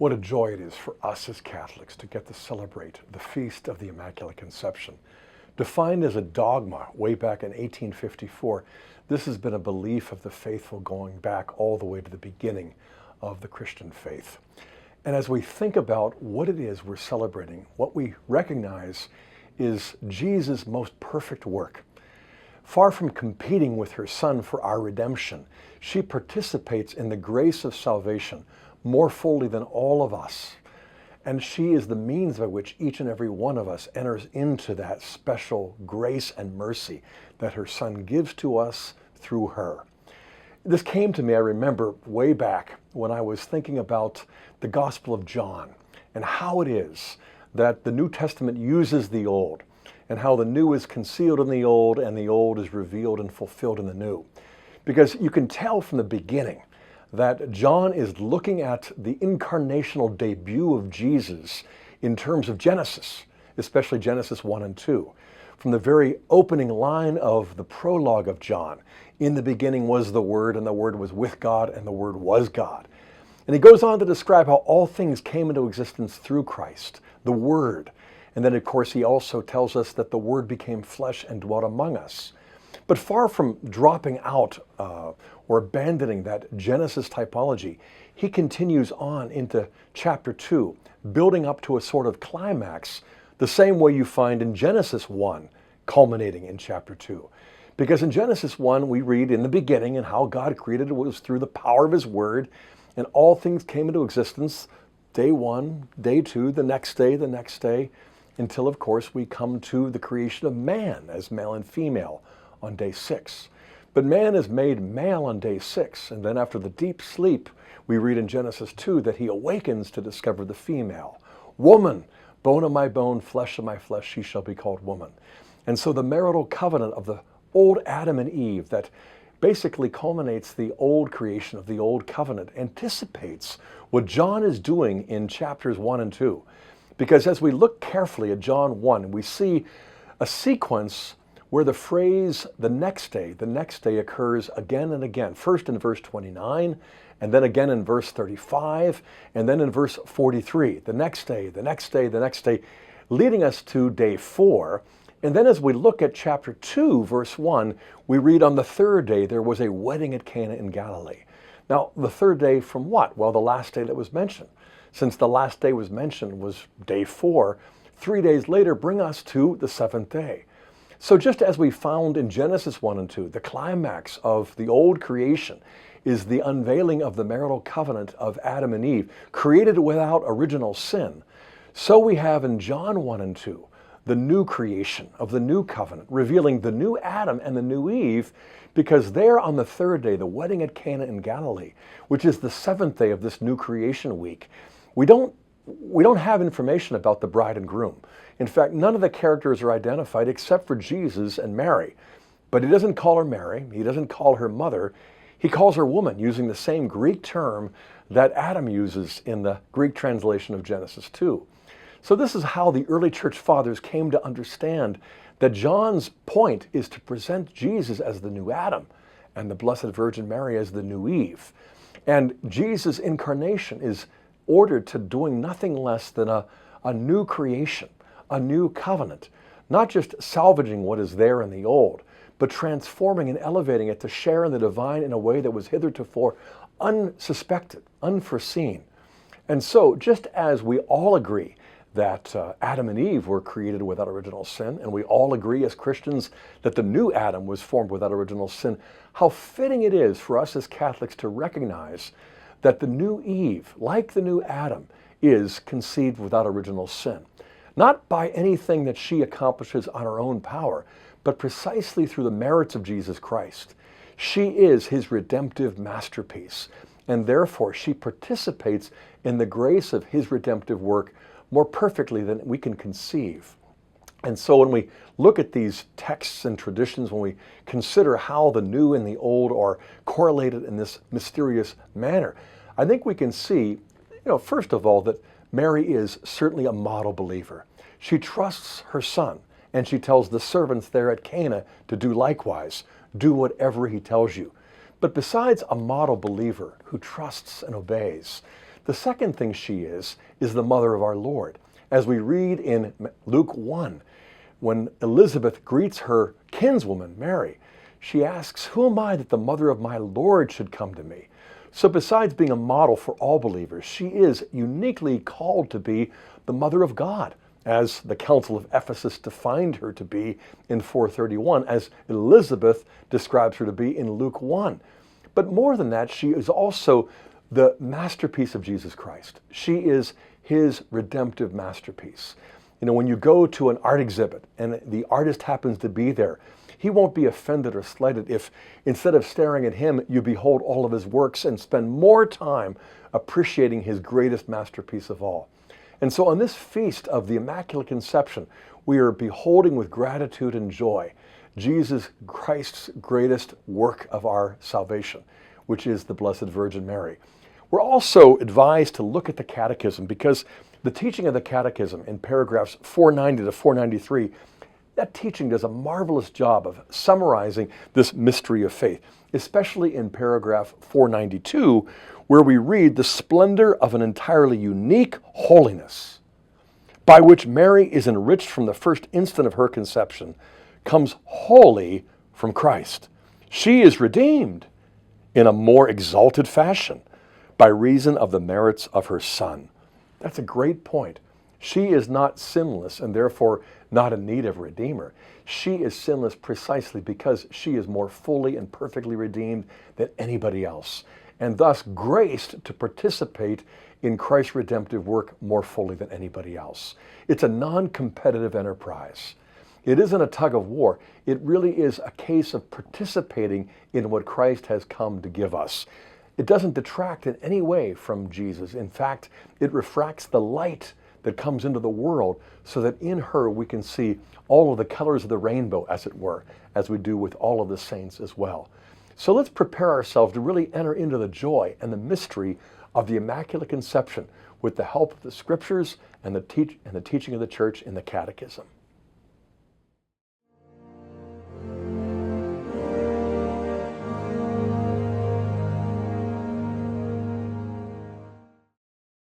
What a joy it is for us as Catholics to get to celebrate the Feast of the Immaculate Conception. Defined as a dogma way back in 1854, this has been a belief of the faithful going back all the way to the beginning of the Christian faith. And as we think about what it is we're celebrating, what we recognize is Jesus' most perfect work. Far from competing with her Son for our redemption, she participates in the grace of salvation more fully than all of us. And she is the means by which each and every one of us enters into that special grace and mercy that her Son gives to us through her. This came to me, I remember, way back when I was thinking about the Gospel of John and how it is that the New Testament uses the Old and how the new is concealed in the Old and the Old is revealed and fulfilled in the New. Because you can tell from the beginning that John is looking at the incarnational debut of Jesus in terms of Genesis, especially Genesis 1 and 2. From the very opening line of the prologue of John, in the beginning was the Word, and the Word was with God, and the Word was God. And he goes on to describe how all things came into existence through Christ, the Word. And then, of course, he also tells us that the Word became flesh and dwelt among us. But far from dropping out or abandoning that Genesis typology, he continues on into chapter 2, building up to a sort of climax, the same way you find in Genesis 1, culminating in chapter 2. Because in Genesis 1, we read in the beginning and how God created it was through the power of his word, and all things came into existence, day 1, day 2, the next day, until, of course, we come to the creation of man as male and female on day 6. But man is made male on day 6, and then after the deep sleep, we read in Genesis 2 that he awakens to discover the female. Woman, bone of my bone, flesh of my flesh, she shall be called woman. And so the marital covenant of the old Adam and Eve that basically culminates the old creation of the old covenant anticipates what John is doing in chapters 1 and 2. Because as we look carefully at John 1, we see a sequence where the phrase the next day occurs again and again. First in verse 29, and then again in verse 35, and then in verse 43. The next day, leading us to day 4. And then as we look at chapter 2, verse 1, we read on the third day there was a wedding at Cana in Galilee. Now, the third day from what? Well, the last day that was mentioned. Since the last day was mentioned was day 4, 3 days later bring us to the 7th day. So just as we found in Genesis 1 and 2, the climax of the old creation is the unveiling of the marital covenant of Adam and Eve, created without original sin. So we have in John 1 and 2, the new creation of the new covenant, revealing the new Adam and the new Eve, because there on the third day, the wedding at Cana in Galilee, which is the 7th day of this new creation week, we don't have information about the bride and groom. In fact, none of the characters are identified except for Jesus and Mary. But he doesn't call her Mary, he doesn't call her mother, he calls her woman, using the same Greek term that Adam uses in the Greek translation of Genesis 2. So this is how the early church fathers came to understand that John's point is to present Jesus as the new Adam and the Blessed Virgin Mary as the new Eve. And Jesus' incarnation is ordered to doing nothing less than a new creation, a new covenant, not just salvaging what is there in the old, but transforming and elevating it to share in the divine in a way that was hitherto unsuspected, unforeseen. And so, just as we all agree that Adam and Eve were created without original sin, and we all agree as Christians that the new Adam was formed without original sin, how fitting it is for us as Catholics to recognize that the new Eve, like the new Adam, is conceived without original sin. Not by anything that she accomplishes on her own power, but precisely through the merits of Jesus Christ. She is his redemptive masterpiece, and therefore she participates in the grace of his redemptive work more perfectly than we can conceive. And so when we look at these texts and traditions, when we consider how the new and the old are correlated in this mysterious manner, I think we can see, first of all, that Mary is certainly a model believer. She trusts her Son, and she tells the servants there at Cana to do likewise. Do whatever he tells you. But besides a model believer who trusts and obeys, The second thing she is the mother of our Lord. As we read in Luke 1, when Elizabeth greets her kinswoman, Mary, she asks, "Who am I that the mother of my Lord should come to me?" So besides being a model for all believers, she is uniquely called to be the mother of God, as the Council of Ephesus defined her to be in 431, as Elizabeth describes her to be in Luke 1. But more than that, she is also the masterpiece of Jesus Christ. She is his redemptive masterpiece. You know, when you go to an art exhibit and the artist happens to be there, he won't be offended or slighted if instead of staring at him, you behold all of his works and spend more time appreciating his greatest masterpiece of all. And so on this feast of the Immaculate Conception, we are beholding with gratitude and joy Jesus Christ's greatest work of our salvation, which is the Blessed Virgin Mary. We're also advised to look at the Catechism, because the teaching of the Catechism in paragraphs 490 to 493, that teaching does a marvelous job of summarizing this mystery of faith, especially in paragraph 492, where we read the splendor of an entirely unique holiness, by which Mary is enriched from the first instant of her conception, comes wholly from Christ. She is redeemed in a more exalted fashion by reason of the merits of her Son. That's a great point. She is not sinless and therefore not in need of a Redeemer. She is sinless precisely because she is more fully and perfectly redeemed than anybody else, and thus graced to participate in Christ's redemptive work more fully than anybody else. It's a non-competitive enterprise. It isn't a tug of war. It really is a case of participating in what Christ has come to give us. It doesn't detract in any way from Jesus. In fact, it refracts the light that comes into the world so that in her we can see all of the colors of the rainbow, as it were, as we do with all of the saints as well. So let's prepare ourselves to really enter into the joy and the mystery of the Immaculate Conception with the help of the Scriptures and the teaching of the Church in the Catechism.